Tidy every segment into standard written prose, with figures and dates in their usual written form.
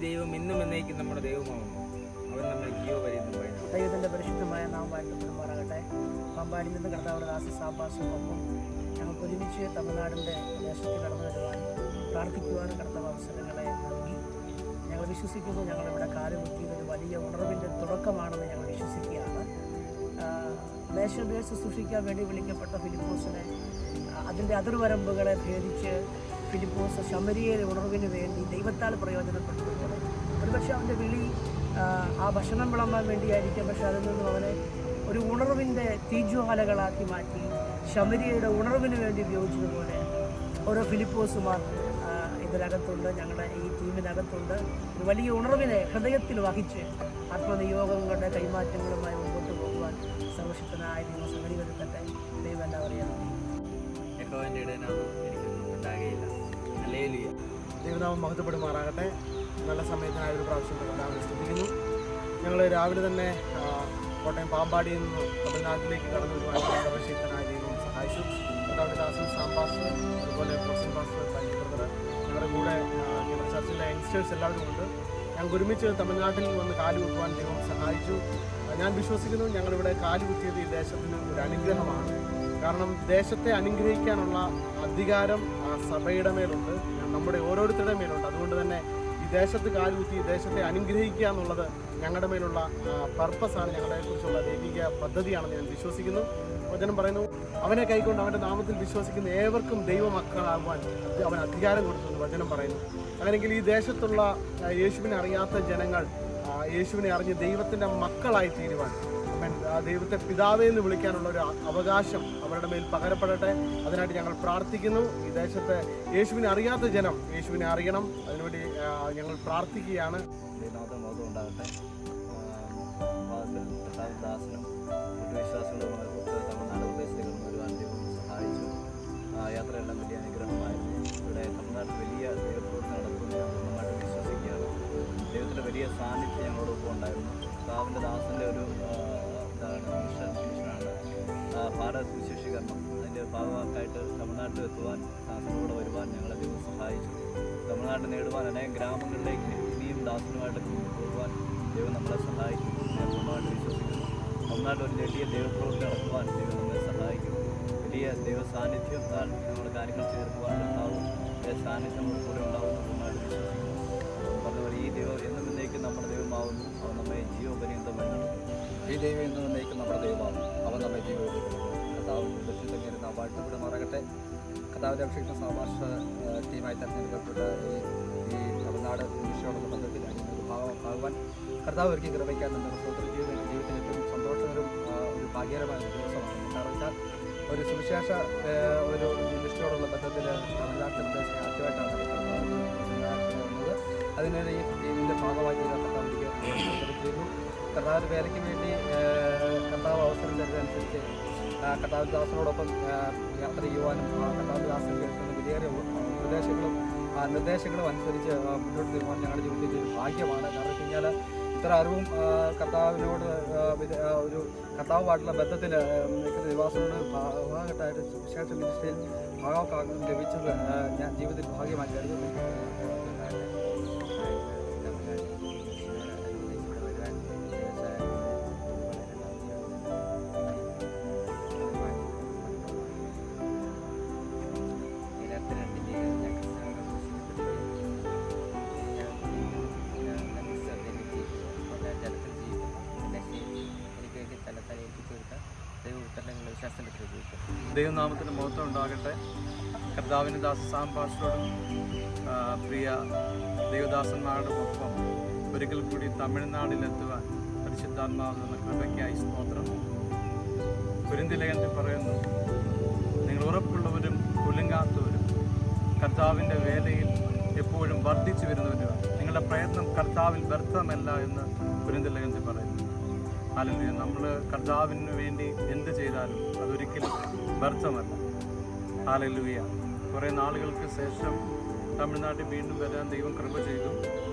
ദൈവം ഇന്നും എന്നേക്കും നമ്മുടെ ദൈവമാകുന്നു. അവൻ നമ്മെ ജീവപര്യന്തം വഴി. ദൈവത്തിൻ്റെ പരിശുദ്ധമായ നാം വാഴ്ത്തപ്പെടുമാറാകട്ടെ. പാമ്പാടിയിൽ നിന്ന് കർത്താവിന്റെ ദാസ സാബാസുമൊപ്പം ഞങ്ങൾക്ക് ഒരുമിച്ച് തമിഴ്നാടിൻ്റെ ദേശത്ത് കടന്നു വരുവാൻ പ്രാർത്ഥിക്കുവാനും കർത്താവ് അവസരങ്ങളെ നൽകി. ഞങ്ങൾ വിശ്വസിക്കുന്നു ഞങ്ങളിവിടെ കാലുകുത്തിയത് ഒരു വലിയ ഉണർവിൻ്റെ തുടക്കമാണെന്ന് ഞങ്ങൾ വിശ്വസിക്കുകയാണ്. ദേശഭേദ ശുശ്രൂഷിക്കാൻ വേണ്ടി വിളിക്കപ്പെട്ട ഫിലിപ്പോസിനെ അതിൻ്റെ അതിർവരമ്പുകളെ ഭേദിച്ച് ഫിലിപ്പോസ് ശമരിയയിലെ ഉണർവിന് വേണ്ടി ദൈവത്താൽ പ്രയോജനപ്പെട്ടതുപോലെ ഒരുപക്ഷെ അവൻ്റെ വിളി ആ ഭക്ഷണം വിളമ്പാൻ വേണ്ടിയായിരിക്കും. പക്ഷെ അതിൽ നിന്നും അവനെ ഒരു ഉണർവിൻ്റെ തീജ്വാലകളാക്കി മാറ്റി ശമരിയയുടെ ഉണർവിന് വേണ്ടി ഉപയോഗിച്ചതുപോലെ ഓരോ ഫിലിപ്പോസുമാർ ഇതിനകത്തുണ്ട്, ഞങ്ങളുടെ ഈ ടീമിനകത്തുണ്ട്. ഒരു വലിയ ഉണർവിനെ ഹൃദയത്തിൽ വഹിച്ച് ആത്മനിയോഗങ്ങളുടെ കൈമാറ്റങ്ങളുമായി മുമ്പോട്ട് പോകുവാൻ സർവശക്തനായ ദൈവം സമരി വരുത്തട്ടെ. ദൈവം എന്താ പറയുക, യഹോവന്റെ ഇടയനാമം എനിക്കൊന്നും ഉണ്ടാകുകയില്ല. ഹല്ലേലൂയ. ദൈവനാമം മഹത്വപ്പെടുമാറാകട്ടെ. നല്ല സമയത്തിനായ ഒരു പ്രാവശ്യം കർത്താവിനെ സ്തുതിക്കുന്നു. ഞങ്ങൾ രാവിലെ തന്നെ കോട്ടയം പാമ്പാടിയിൽ നിന്ന് തമിഴ്നാട്ടിലേക്ക് കടന്നു വരുവാൻ സർവശക്തനായ ദൈവം സഹായിച്ചു. കർത്താവിൻ്റെ ദാസൻ സാംബാസ്, അതുപോലെ പ്രൊഫസർ മാസ്റ്റർ ബ്രദർ, ഞങ്ങളുടെ കൂടെ ഞങ്ങളുടെ ചർച്ചിലെ യങ്സ്റ്റേഴ്സ് എല്ലാവരും ഉണ്ട്. ഞങ്ങൾക്ക് ഒരുമിച്ച് തമിഴ്നാട്ടിൽ വന്ന് കാലുകുത്തുവാൻ ദൈവം സഹായിച്ചു. ഞാൻ വിശ്വസിക്കുന്നു ഞങ്ങളിവിടെ കാലുകുത്തിയത് ഈ ദേശത്തിന് ഒരു അനുഗ്രഹമാണ്. കാരണം ദേശത്തെ അനുഗ്രഹിക്കാനുള്ള അധികാരം സഭയുടെ മേലുണ്ട്, നമ്മുടെ ഓരോരുത്തരുടെ മേലുണ്ട്. അതുകൊണ്ട് തന്നെ ഈ ദേശത്ത് കാലുകുത്തി ദേശത്തെ അനുഗ്രഹിക്കുക എന്നുള്ളത് ഞങ്ങളുടെ മേലുള്ള പർപ്പസാണ്, ഞങ്ങളെക്കുറിച്ചുള്ള ദൈവിക പദ്ധതിയാണെന്ന് ഞാൻ വിശ്വസിക്കുന്നു. വചനം പറയുന്നു, അവനെ കൈക്കൊണ്ട് അവൻ്റെ നാമത്തിൽ വിശ്വസിക്കുന്ന ഏവർക്കും ദൈവമക്കളാകുവാൻ അവൻ അധികാരം കൊടുത്തു എന്ന് വചനം പറയുന്നു. അങ്ങനെയെങ്കിൽ ഈ ദേശത്തുള്ള യേശുവിനെ അറിയാത്ത ജനങ്ങൾ യേശുവിനെ അറിഞ്ഞ് ദൈവത്തിൻ്റെ മക്കളായി തീരുവാൻ അവൻ ദൈവത്തെ പിതാവേ എന്ന് വിളിക്കാനുള്ള ഒരു അവകാശം അവരുടെ മേൽ പകരപ്പെടട്ടെ. അതിനായിട്ട് ഞങ്ങൾ പ്രാർത്ഥിക്കുന്നു. ഈ ദേശത്തെ യേശുവിനെ അറിയാത്ത ജനം യേശുവിനെ അറിയണം. അതിനുവേണ്ടി ഞങ്ങൾ പ്രാർത്ഥിക്കുകയാണ്. ബോധം ഉണ്ടാകട്ടെ. ദാസനും വിശ്വാസങ്ങളുമായി തമിഴ്നാട് പ്രദേശത്തേക്ക് വരുവാൻ ദൈവം സഹായിച്ചു. യാത്രയെല്ലാം വലിയ അനുഗ്രഹമായിരുന്നു. ഇവിടെ തമിഴ്നാട്ടിൽ വലിയ ദൈവപ്രവർത്തനം നടക്കുമെന്ന് ഞാൻ പൂർണ്ണമായിട്ട് വിശ്വസിക്കുകയാണ്. ദൈവത്തിൻ്റെ വലിയ സാന്നിധ്യം ഞങ്ങളോടൊപ്പം ഉണ്ടായിരുന്നു. കർത്താവിൻ്റെ ദാസൻ്റെ ഒരു മിഷനാണ് ഭാരത സുവിശേഷീകരണം. അതിൻ്റെ ഭാഗമായിട്ട് തമിഴ്നാട്ടിൽ എത്തുവാൻ ദാസനോട് വരുവാൻ ഞങ്ങളെ ദൈവം സഹായിച്ചു. തമിഴ്നാട്ടിൽ നേടുവാൻ അനേകം ഗ്രാമങ്ങളിലേക്ക് ഇനിയും ദാസനുമായിട്ട് പോകുവാൻ ദൈവം നമ്മളെ സഹായിക്കും. ഞാൻ പൂർണ്ണമായിട്ട് വിശ്വസിക്കുന്നു. തമിഴ്നാട്ടിൽ ഒരു വലിയ ദൈവപ്രവൃത്തി നടത്തുവാൻ ദൈവം നമ്മളെ സഹായിക്കും. വലിയ ദൈവ സാന്നിധ്യം നമ്മുടെ കാര്യങ്ങൾ ചേർക്കുവാൻ ഉണ്ടാവും. സാന്നിധ്യം നമ്മുടെ കൂടെ ഉണ്ടാവുമെന്ന് പൂർണ്ണമായിട്ട് വിശ്വസിക്കുന്നു. പറഞ്ഞവർ ഈ ദൈവം എന്നും എന്നേക്കും നമ്മുടെ ദൈവമാവുന്നു. അവൻ നമ്മെ ജീവപര്യന്തം വഴി. ഈ ദൈവം എന്നും എന്നേക്കും നമ്മുടെ ദൈവമാവും. അവൻ നമ്മെ ജീവപര്യന്തം. കർത്താവ് ദർശിതങ്ങനെ നാം വാഴ്ത്തപ്പെട്ട് മറകട്ടെ. കർത്താവിൻ്റെ അഭിഷേകം സാമാഷ ടീമായി തെരഞ്ഞെടുക്കപ്പെട്ട ഈ തമിഴ്നാട് മിഷനോടുള്ള ബന്ധത്തിൽ അതിനൊരു ഭാഗമാകുവാൻ കർത്താവ് ഒരുക്കി കൃപയ്ക്കാൻ നമ്മുടെ സ്വന്തം ജീവിതത്തിന് ഏറ്റവും സന്തോഷകരവും ഒരു ഭാഗ്യകരമായ ഒരു ദിവസമാണ്. കാരണം വെച്ചാൽ ഒരു സുവിശേഷ ഒരു മിഷനോടുള്ള ബന്ധത്തിൽ തമിഴ്നാട്ടിലെ പ്രദേശം ആദ്യമായിട്ടാണ് വന്നത്. അതിനൊരു ഈ ടീമിൻ്റെ ഭാഗമായി കർത്താവിലേക്ക് ചെയ്യുന്നു. കർത്താവിൻ്റെ വേലയ്ക്ക് വേണ്ടി കർത്താവ് അവസരം തരുന്നതനുസരിച്ച് കർത്താവ് ദാസനോടൊപ്പം യാത്ര ചെയ്യുവാനും കർത്താവ് ദാസൻ കേൾക്കുന്ന വിലയേറിയ നിർദ്ദേശങ്ങളും അനുസരിച്ച് മുന്നോട്ട് തീരുവാൻ ഞങ്ങളുടെ ജീവിതത്തിൽ ഒരു ഭാഗ്യമാണ്. കാരണം വെച്ച് കഴിഞ്ഞാൽ ഇത്ര അറിവും കർത്താവിനോട് ഒരു കർത്താവുമായിട്ടുള്ള ബന്ധത്തിൽ നിവാസനോട് ഭാഗമായിട്ടായിട്ട് സുവിശേഷ മിനിസ്ട്രിയിൽ ഭാഗമാക്കാൻ ലഭിച്ചത് ഞാൻ ജീവിതത്തിൽ ഭാഗ്യമായി കരുതുന്നു. ദൈവനാമത്തിന് മഹത്വം ഉണ്ടാകട്ടെ. കർത്താവിൻ്റെ ദാസ സാംബാസ്റ്റോടും പ്രിയ ദൈവദാസന്മാരുടെ ഒപ്പം ഒരിക്കൽ കൂടി തമിഴ്നാട്ടിലെത്തുവാൻ പരിശുദ്ധാത്മാവ് എന്ന കൃപയ്ക്കായി സ്തോത്രം. കുരിന്ത്യലേഖനത്തിൽ പറയുന്നു, നിങ്ങൾ ഉറപ്പുള്ളവരും കുലുങ്ങാത്തവരും കർത്താവിൻ്റെ വേലയിൽ എപ്പോഴും വർദ്ധിച്ചു വരുന്നവരുമാണ്. നിങ്ങളുടെ പ്രയത്നം കർത്താവിൽ വ്യർത്ഥമല്ല എന്ന് കുരിന്ത്യലേഖനത്തിൽ പറയുന്നു. അല്ലെങ്കിൽ നമ്മൾ കർത്താവിന് വേണ്ടി എന്ത് ചെയ്താലും അതൊരിക്കലും വ്യർത്ഥമല്ല. ഹല്ലേലൂയ. കുറേ നാളുകൾക്ക് ശേഷം തമിഴ്നാട്ടിൽ വീണ്ടും വരാൻ ദൈവം കൃപ ചെയ്തു.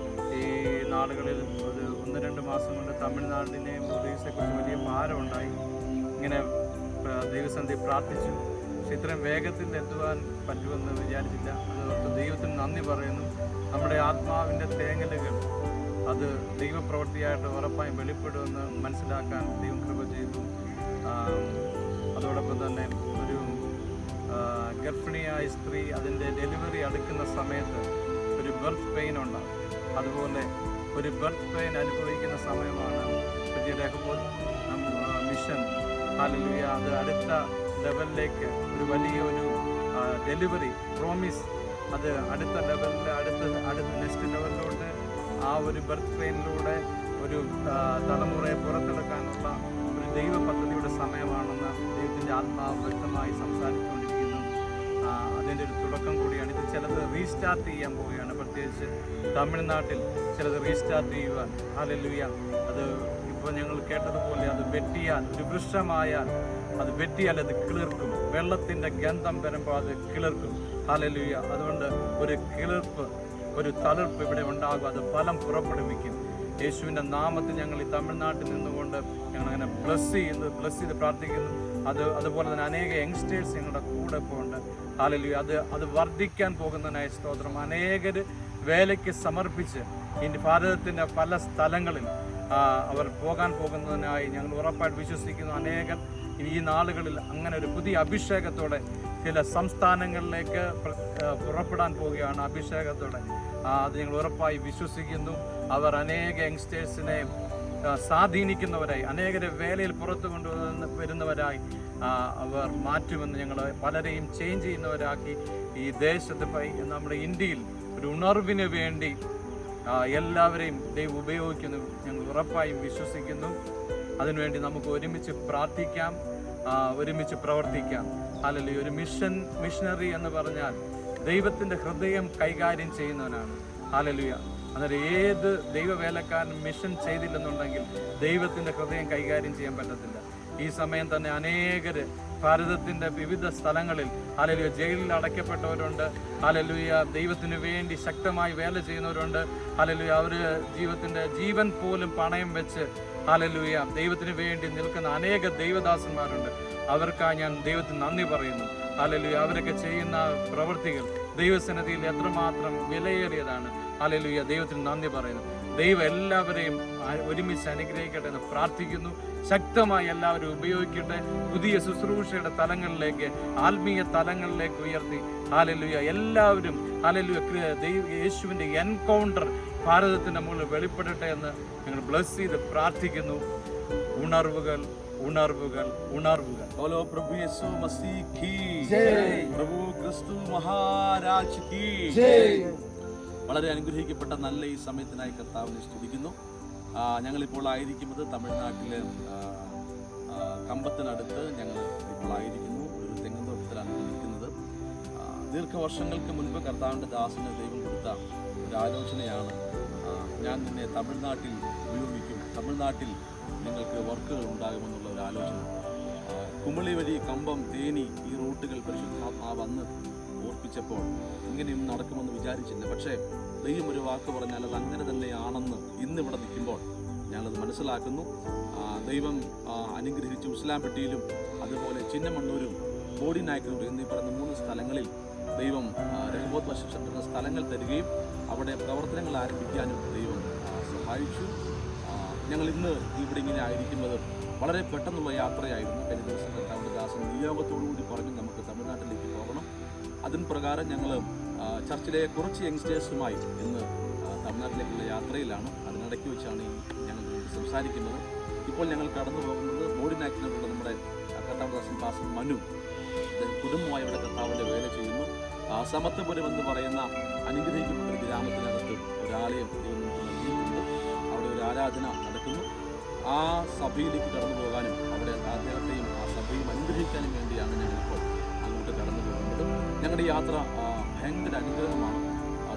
ഈ നാളുകളിൽ ഒരു 1-2 മാസം കൊണ്ട് തമിഴ്നാടിനെയും പ്രദേശത്തെക്കുറിച്ച് വലിയ ഭാരമുണ്ടായി. ഇങ്ങനെ ദൈവസന്ധി പ്രാർത്ഥിച്ചു. പക്ഷെ ഇത്രയും വേഗത്തിൽ എത്തുവാൻ പറ്റുമെന്ന് വിചാരിച്ചില്ല. അതുകൊണ്ട് ദൈവത്തിന് നന്ദി പറയുന്നു. നമ്മുടെ ആത്മാവിൻ്റെ തേങ്ങലുകൾ അത് ദൈവപ്രവൃത്തിയായിട്ട് ഉറപ്പായും വെളിപ്പെടുമെന്ന് മനസ്സിലാക്കാൻ ദൈവം കൃപ ചെയ്തു. അതോടൊപ്പം തന്നെ ഒരു ഗർഭിണിയായ സ്ത്രീ അതിൻ്റെ ഡെലിവറി അടുക്കുന്ന സമയത്ത് ഒരു ബർത്ത് പെയിൻ ഉണ്ടാകും. അതുപോലെ ഒരു ബർത്ത് പെയിൻ അനുഭവിക്കുന്ന സമയമാണ് മിഷൻ ഹല്ലേലൂയ അത് അടുത്ത ലെവലിലേക്ക് ഒരു വലിയൊരു ഡെലിവറി പ്രോമിസ് അത് അടുത്ത ലെവലിൽ അടുത്ത നെക്സ്റ്റ് ലെവലിലോട്ട് ആ ഒരു ബർത്ത് പെയിനിലൂടെ ഒരു തലമുറയെ പുറത്തെടുക്കാനുള്ള ഒരു ദൈവ പദ്ധതിയുടെ സമയമാണെന്ന് ദൈവത്തിൻ്റെ ആത്മാവ് വ്യക്തമായി സംസാരിച്ചുകൊണ്ടിരിക്കുന്നു. അതിൻ്റെ ഒരു തുടക്കം കൂടിയാണ് ഇത്. ചിലത് റീസ്റ്റാർട്ട് ചെയ്യാൻ പോവുകയാണ്, പ്രത്യേകിച്ച് തമിഴ്നാട്ടിൽ ചിലത് റീസ്റ്റാർട്ട് ചെയ്യുവാൻ. ഹല്ലേലൂയ. അത് ഇപ്പോൾ ഞങ്ങൾ കേട്ടതുപോലെ അത് വെട്ടിയാൽ ഒരു വൃക്ഷമായാൽ അത് വെട്ടിയാൽ അത് കിളിർക്കും. വെള്ളത്തിൻ്റെ ഗന്ധം വരുമ്പോൾ അത് കിളിർക്കും. ഹല്ലേലൂയ. അതുകൊണ്ട് ഒരു കിളിർപ്പ്, ഒരു തളിർപ്പ് ഇവിടെ ഉണ്ടാകും. അത് ഫലം പുറപ്പെടുവിക്കും. യേശുവിൻ്റെ നാമത്തിൽ ഞങ്ങൾ ഈ തമിഴ്നാട്ടിൽ നിന്നുകൊണ്ട് ഞങ്ങളങ്ങനെ ബ്ലസ് ചെയ്ത് പ്രാർത്ഥിക്കുന്നു. അതുപോലെ തന്നെ അനേക യങ്സ്റ്റേഴ്സ് ഞങ്ങളുടെ കൂടെ പോകുന്നുണ്ട്. ഹല്ലേലൂയ. അത് വർദ്ധിക്കാൻ പോകുന്നതിനായ സ്തോത്രം. അനേകർ വേലയ്ക്ക് സമർപ്പിച്ച് ഇനി ഭാരതത്തിൻ്റെ പല സ്ഥലങ്ങളിൽ അവർ പോകാൻ പോകുന്നതിനായി ഞങ്ങൾ ഉറപ്പായിട്ട് വിശ്വസിക്കുന്നു. അനേകർ ഈ നാളുകളിൽ അങ്ങനെ ഒരു പുതിയ അഭിഷേകത്തോടെ ചില സംസ്ഥാനങ്ങളിലേക്ക് പുറപ്പെടാൻ പോവുകയാണ്. അഭിഷേകത്തോടെ അത് ഞങ്ങൾ ഉറപ്പായി വിശ്വസിക്കുന്നു. അവർ അനേക യങ്സ്റ്റേഴ്സിനെ സ്വാധീനിക്കുന്നവരായി, അനേകരെ വേലയിൽ പുറത്തു വരുന്നവരായി അവർ മാറ്റുമെന്ന് ഞങ്ങൾ പലരെയും ചേഞ്ച് ചെയ്യുന്നവരാക്കി ഈ ദേശത്ത് നമ്മുടെ ഇന്ത്യയിൽ ഒരു ഉണർവിന് വേണ്ടി എല്ലാവരെയും ദൈവം ഉപയോഗിക്കുന്നു ഞങ്ങൾ ഉറപ്പായും വിശ്വസിക്കുന്നു. അതിനുവേണ്ടി നമുക്ക് ഒരുമിച്ച് പ്രാർത്ഥിക്കാം, ഒരുമിച്ച് പ്രവർത്തിക്കാം. അല്ലെങ്കിൽ ഒരു മിഷനറി എന്ന് പറഞ്ഞാൽ ദൈവത്തിൻ്റെ ഹൃദയം കൈകാര്യം ചെയ്യുന്നവനാണ്. ഹല്ലേലൂയ. അന്നേരം ഏത് ദൈവവേലക്കാരനും മിഷൻ ചെയ്തില്ലെന്നുണ്ടെങ്കിൽ ദൈവത്തിൻ്റെ ഹൃദയം കൈകാര്യം ചെയ്യാൻ പറ്റത്തില്ല. ഈ സമയം തന്നെ അനേകർ ഭാരതത്തിൻ്റെ വിവിധ സ്ഥലങ്ങളിൽ ഹല്ലേലൂയ ജയിലിൽ അടയ്ക്കപ്പെട്ടവരുണ്ട്. ഹല്ലേലൂയ ദൈവത്തിന് വേണ്ടി ശക്തമായി വേല ചെയ്യുന്നവരുണ്ട്. ഹല്ലേലൂയ അവർ ജീവൻ പോലും പണയം വെച്ച് ഹല്ലേലൂയ ദൈവത്തിന് വേണ്ടി നിൽക്കുന്ന അനേക ദൈവദാസന്മാരുണ്ട്. അവർക്കായി ഞാൻ ദൈവത്തിന് നന്ദി പറയുന്നു. ഹല്ലേലൂയ അവരൊക്കെ ചെയ്യുന്ന പ്രവൃത്തികൾ ദൈവസന്നിധിയിൽ എത്രമാത്രം വിലയേറിയതാണ്. ഹല്ലേലൂയ ദൈവത്തിന് നന്ദി പറയുന്നു. ദൈവം എല്ലാവരെയും ഒരുമിച്ച് അനുഗ്രഹിക്കട്ടെ എന്ന് പ്രാർത്ഥിക്കുന്നു. ശക്തമായി എല്ലാവരും ഉപയോഗിക്കട്ടെ. പുതിയ ശുശ്രൂഷയുടെ തലങ്ങളിലേക്ക്, ആത്മീയ തലങ്ങളിലേക്ക് ഉയർത്തി ഹല്ലേലൂയ എല്ലാവരും ഹല്ലേലൂയ യേശുവിൻ്റെ എൻകൗണ്ടർ ഭാരതത്തിൻ്റെ മുകളിൽ വെളിപ്പെടട്ടെ എന്ന് ഞങ്ങൾ ബ്ലസ് ചെയ്ത് പ്രാർത്ഥിക്കുന്നു. ഉണർവുകൾ ഉണർവുകൾ ഉണർവുകൾ. बोलो प्रभु यीशु मसीह की जय, प्रभु क्रिस्तु महाराज की जय. വളരെ അനുഗ്രഹിക്കപ്പെട്ട നല്ല ഈ സമയത്തിനായി കർത്താവിനെ സ്തുതിക്കുന്നു. ഞങ്ങളിപ്പോൾ ആയിരിക്കുന്നത് തമിഴ്നാട്ടിലെ കമ്പത്തിനടുത്ത് ഞങ്ങൾ ഇപ്പോൾ ആയിരിക്കുന്നു. ഒരു തെങ്ങുതോട്ടത്തിലാണ് നിൽക്കുന്നത്. ദീർഘവർഷങ്ങൾക്ക് മുൻപ് കർത്താവിൻ്റെ ദാസന് ദൈവം കൊടുത്ത ഒരു ആലോചനയാണ്, ഞാൻ നിന്നെ തമിഴ്നാട്ടിൽ ഉപയോഗിക്കും, തമിഴ്നാട്ടിൽ നിങ്ങൾക്ക് വർക്കുകൾ ഉണ്ടാകുമെന്നുള്ള ഒരു ആലോചന. കുമളി വഴി കമ്പം, തേനി ഈ റൂട്ടുകൾ പരിശുദ്ധാത്മാവ് വന്ന് ഓർപ്പിച്ചപ്പോൾ ഇങ്ങനെയൊന്നും നടക്കുമെന്ന് വിചാരിച്ചില്ല. പക്ഷേ ദൈവം ഒരു വാക്ക് പറഞ്ഞാൽ അത് അങ്ങനെ തന്നെയാണെന്ന് ഇന്നിവിടെ നിൽക്കുമ്പോൾ ഞങ്ങളത് മനസ്സിലാക്കുന്നു. ദൈവം അനുഗ്രഹിച്ച് ഉസ്ലാംപെട്ടിയിലും അതുപോലെ ചിന്നമണ്ണൂരും ബോഡിനായ്ക്കലൂരും എന്നീ പറയുന്ന 3 സ്ഥലങ്ങളിൽ ദൈവം രഹബോത്ത് വർഷിപ്പ് സെൻ്ററിന് സ്ഥലങ്ങൾ തരികയും അവിടെ പ്രവർത്തനങ്ങൾ ആരംഭിക്കാനും ദൈവം സഹായിച്ചു. ഞങ്ങൾ ഇന്ന് ഇവിടെ ഇങ്ങനെ ആയിരിക്കുന്നത് വളരെ പെട്ടെന്നുള്ള യാത്രയായിരുന്നു. കഴിഞ്ഞ ദിവസം കർത്താവിൻ്റെ ദാസൻ നിയോഗത്തോടുകൂടി പറഞ്ഞു നമുക്ക് തമിഴ്നാട്ടിലേക്ക് പോകണം. അതിന് പ്രകാരം ഞങ്ങൾ ചർച്ചിലെ കുറച്ച് യങ്സ്റ്റേഴ്സുമായി ഇന്ന് തമിഴ്നാട്ടിലേക്കുള്ള യാത്രയിലാണ്. അതിനിടയ്ക്ക് വെച്ചാണ് ഞങ്ങൾ സംസാരിക്കുന്നത്. ഇപ്പോൾ ഞങ്ങൾ കടന്നു പോകുന്നത് ബോഡിനാക്കിനുള്ള നമ്മുടെ കർത്താവിൻ്റെ ദാസൻ പാസ്റ്റർ മനു കുടുംബമായി ഇവിടെ കർത്താവിൻ്റെ വേല ചെയ്യുന്നു. സമത്വപുരം എന്ന് പറയുന്ന അനുഗ്രഹിക്കപ്പെട്ട ഒരു ഗ്രാമത്തിനകത്ത് ഒരാലയം നൽകിയിട്ടുണ്ട്. അവിടെ ഒരു ആരാധന നടക്കുന്നു. ആ സഭയിലേക്ക് കടന്നു പോകാനും അവിടെ അദ്ദേഹത്തെയും ആ സഭയും അനുഗ്രഹിക്കാനും വേണ്ടിയാണ് ഞങ്ങളിപ്പോൾ അങ്ങോട്ട് കടന്നു പോകുന്നത്. ഞങ്ങളുടെ യാത്ര ഭയങ്കര അനുഗ്രഹമാണ്.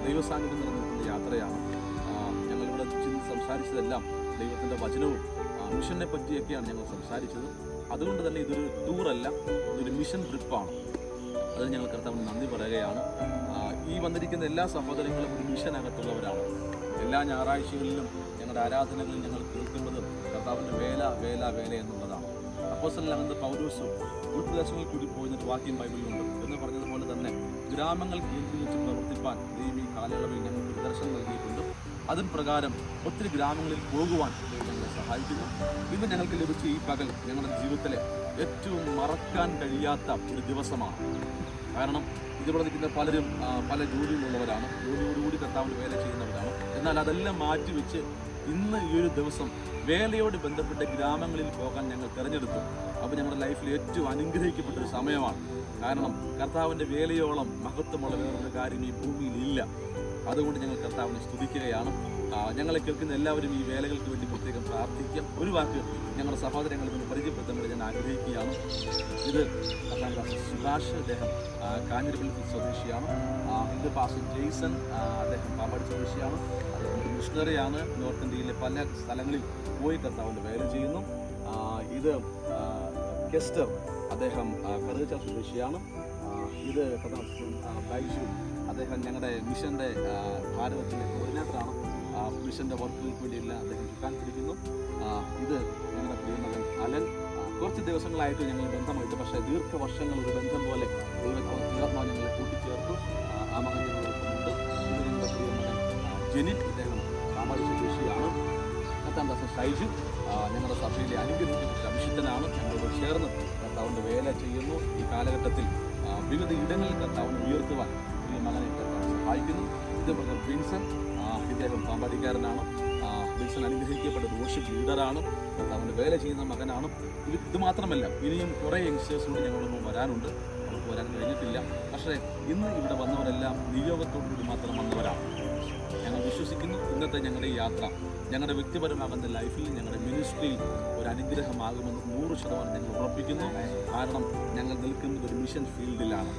ദൈവസാന്നിധ്യം നിലനിൽക്കുന്ന യാത്രയാണ്. ഞങ്ങളിവിടെ ചെന്ന് സംസാരിച്ചതെല്ലാം ദൈവത്തിൻ്റെ വചനവും മിഷനെ പറ്റിയൊക്കെയാണ് ഞങ്ങൾ സംസാരിച്ചത്. അതുകൊണ്ട് തന്നെ ഇതൊരു ടൂറല്ല, ഇതൊരു മിഷൻ ട്രിപ്പാണ്. അതിന് ഞങ്ങൾ കർത്താവിന് നന്ദി പറയുകയാണ്. ഈ വന്നിരിക്കുന്ന എല്ലാ സഹോദരങ്ങളും ഒരു മിഷനകത്തുള്ളവരാണ്. എല്ലാ ഞായറാഴ്ചകളിലും ഞങ്ങളുടെ ആരാധനകളിൽ ഞങ്ങൾ കേൾക്കുന്നത് കർത്താവിൻ്റെ വേല വേല വേല എന്നുള്ളതാണ്. അപ്പോസ്തലനാകുന്ന പൗലോസ് ഉൾപ്രദേശങ്ങളിൽ കൂടി പോയിരുന്നൊരു വാക്യം ബൈബിളിലുണ്ട് എന്ന് പറഞ്ഞതുപോലെ തന്നെ ഗ്രാമങ്ങൾ കേന്ദ്രീകരിച്ച് പ്രവർത്തിപ്പാൻ ദൈവം ഈ കാലയളവിൽ ഞങ്ങൾക്ക് ദർശനം നൽകിയിട്ടുണ്ട്. അതിന് പ്രകാരം ഒത്തിരി ഗ്രാമങ്ങളിൽ പോകുവാൻ ഞങ്ങളെ സഹായിക്കുന്നു. ഇന്ന് ഞങ്ങൾക്ക് ലഭിച്ച ഈ പകൽ ഞങ്ങളുടെ ജീവിതത്തിലെ ഏറ്റവും മറക്കാൻ കഴിയാത്ത ഒരു ദിവസമാണ്. കാരണം ഇതിവിടെ നിൽക്കുന്ന പലരും പല ജോലിയിലുള്ളവരാണ്, ജോലിയോടുകൂടി കർത്താവിൻ്റെ വേല ചെയ്യുന്നവരാണ്. എന്നാൽ അതെല്ലാം മാറ്റിവെച്ച് ഇന്ന് ഈ ഒരു ദിവസം വേലയോട് ബന്ധപ്പെട്ട് ഗ്രാമങ്ങളിൽ പോകാൻ ഞങ്ങൾ തിരഞ്ഞെടുത്തു. അപ്പോൾ ഞങ്ങളുടെ ലൈഫിൽ ഏറ്റവും അനുഗ്രഹിക്കപ്പെട്ടൊരു സമയമാണ്. കാരണം കർത്താവിൻ്റെ വേലയോളം മഹത്വമുള്ള വേറൊരു കാര്യം ഈ ഭൂമിയിൽ ഇല്ല. അതുകൊണ്ട് ഞങ്ങൾ കർത്താവിനെ സ്തുതിക്കുകയാണ്. ഞങ്ങളെ കേൾക്കുന്ന എല്ലാവരും ഈ വേലകൾക്ക് വേണ്ടി പ്രത്യേകം പ്രാർത്ഥിക്കാം. ഒരു വാക്ക് ഞങ്ങളുടെ സഹോദരങ്ങളിൽ നിന്ന് പരിചയപ്പെടുത്താൻ വേണ്ടി ഞാൻ ആഗ്രഹിക്കുകയാണ്. ഇത് സുഭാഷ്, അദ്ദേഹം കാഞ്ഞിരപ്പള്ളി സ്വദേശിയാണ്. ഇത് പാസ്റ്റർ ജെയ്സൺ, അദ്ദേഹം പാമ്പാടി സ്വദേശിയാണ്. അദ്ദേഹം മിഷണറിയാണ്. നോർത്ത് ഇന്ത്യയിലെ പല സ്ഥലങ്ങളിൽ പോയി കർത്താവിൻ്റെ വേല ചെയ്യുന്നു. ഇത് കെസ്റ്റർ, അദ്ദേഹം കറുകച്ചാൽ സ്വദേശിയാണ്. ഇത് ബൈജു, അദ്ദേഹം ഞങ്ങളുടെ മിഷൻ്റെ ഭാരതത്തിലെ കോർഡിനേറ്ററാണ്. മിഷൻ്റെ വർക്കുകൾക്ക് വേണ്ടിയെല്ലാം അദ്ദേഹം ചുക്കാൻ പിടിക്കുന്നു. ഇത് ഞങ്ങളുടെ പ്രിയമകൻ അലൻ. കുറച്ച് ദിവസങ്ങളായിട്ട് ഞങ്ങൾ ബന്ധമായിട്ട്, പക്ഷേ ദീർഘവർഷങ്ങൾ ഒരു ബന്ധം പോലെ ദൈവം ഞങ്ങളെ കൂട്ടിച്ചേർത്തു. ആ മകൻ ഞങ്ങളോടൊപ്പമുണ്ട്. ഇത് ഞങ്ങളുടെ പ്രിയമകൻ ജെനിൻ, ഇദ്ദേഹം പാമ്പാടി സ്വദേശിയാണ്. 10-ാം ദിവസം ഷൈജു, ഞങ്ങളുടെ സഭയിലെ അനുഗ്രഹിക്കപ്പെട്ട അഭിഷിക്തനാണ്. ഞങ്ങളോട് ചേർന്ന് കർത്താവിൻ്റെ വേല ചെയ്യുന്നു. ഈ കാലഘട്ടത്തിൽ വിവിധ ഇടങ്ങളിൽ കർത്താവിനെ ഉയർത്തുവാൻ ഈ മകനെ കർത്താവ് സഹായിക്കുന്നു. ഇത് ബ്രദർ വിൻസൻ, ഇദ്ദേഹം പാമ്പാടിക്കാരനാണ്. വിൻസൻ അനുഗ്രഹിക്കപ്പെട്ട വർഷിപ്പ് ലീഡറാണ്. കർത്താവിൻ്റെ വേല ചെയ്യുന്ന മകനാണ്. ഇത് മാത്രമല്ല, ഇനിയും കുറേ യങ്സ്റ്റേഴ്സിനോട് ഞങ്ങളൊന്നും വരാനുണ്ട്. നമുക്ക് വരാൻ കഴിഞ്ഞിട്ടില്ല. പക്ഷേ ഇന്ന് ഇവിടെ വന്നവരെല്ലാം നിയോഗത്തോടുകൂടി മാത്രം വന്നവരാണ്. ഞങ്ങൾ വിശ്വസിക്കുന്നു ഇന്നത്തെ ഞങ്ങളുടെ ഈ യാത്ര ഞങ്ങളുടെ വ്യക്തിപരമാകുന്ന ലൈഫിൽ, ഞങ്ങളുടെ മിനിസ്ട്രിയിൽ ഒരു അനുഗ്രഹമാകുമെന്ന് 100% ഞങ്ങൾ ഉറപ്പിക്കുന്നു. കാരണം ഞങ്ങൾ നിൽക്കുന്നത് ഒരു മിഷൻ ഫീൽഡിലാണ്.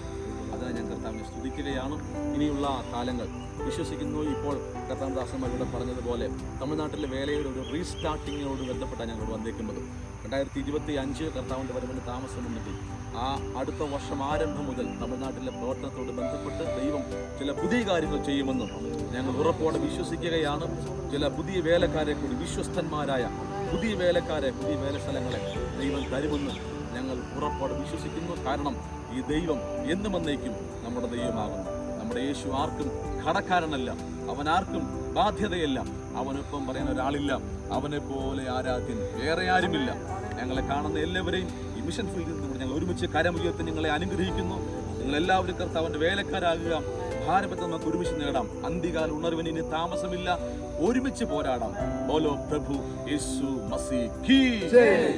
അതിനെ ഞാൻ കർത്താവിനെ സ്തുതിക്കുകയാണ്. ഇനിയുള്ള കാലങ്ങൾ വിശ്വസിക്കുന്നു. ഇപ്പോൾ കർത്താവ് ദാസന്മാരോട് പറഞ്ഞതുപോലെ തമിഴ്നാട്ടിലെ വേലയുടെ ഒരു റീസ്റ്റാർട്ടിങ്ങിനോട് ബന്ധപ്പെട്ടാണ് ഞങ്ങൾ വന്നേക്കുന്നത്. 2025 കർത്താവിൻ്റെ വരവിന് താമസമുണ്ടെങ്കിൽ ആ അടുത്ത വർഷം ആരംഭം മുതൽ തമിഴ്നാട്ടിലെ പ്രവർത്തനത്തോട് ബന്ധപ്പെട്ട് ദൈവം ചില പുതിയ കാര്യങ്ങൾ ചെയ്യുമെന്നും ഞങ്ങൾ ഉറപ്പോടെ വിശ്വസിക്കുകയാണ്. ചില പുതിയ വേലക്കാരെ കൂടി, വിശ്വസ്തന്മാരായ പുതിയ വേലക്കാരെ, പുതിയ വേലസ്ഥലങ്ങളെ ദൈവം തരുമെന്ന് ഞങ്ങൾ ഉറപ്പോടെ വിശ്വസിക്കുന്നു. കാരണം ഈ ദൈവം എന്നും എന്നേക്കും നമ്മുടെ ദൈവമാകുന്നു. നമ്മുടെ യേശു ആർക്കും കടക്കാരനല്ല, അവൻ ആർക്കും ബാധ്യതയല്ല. അവനൊപ്പം പറയാൻ ഒരാളില്ല. അവനെ പോലെ ആരാധ്യൻ വേറെ ആരുമില്ല. ഞങ്ങളെ കാണുന്ന എല്ലാവരെയും ഈ മിഷൻ ഫീൽഡിൽ നിന്ന് ഞങ്ങൾ ഒരുമിച്ച് കരമുയർത്തി നിങ്ങളെ അനുഗ്രഹിക്കുന്നു. നിങ്ങളെല്ലാവരും കർത്താവിൻ്റെ വേലക്കാരാകുക. ഭാരതത്തെ നമുക്ക് ഒരുമിച്ച് നേടാം. അന്തികാല ഉണർവിന് ഇനി താമസമില്ല. ഒരുമിച്ച് പോരാടാം. ബോലോ പ്രഭു യേശു മസീഹ് കീ ജയ്.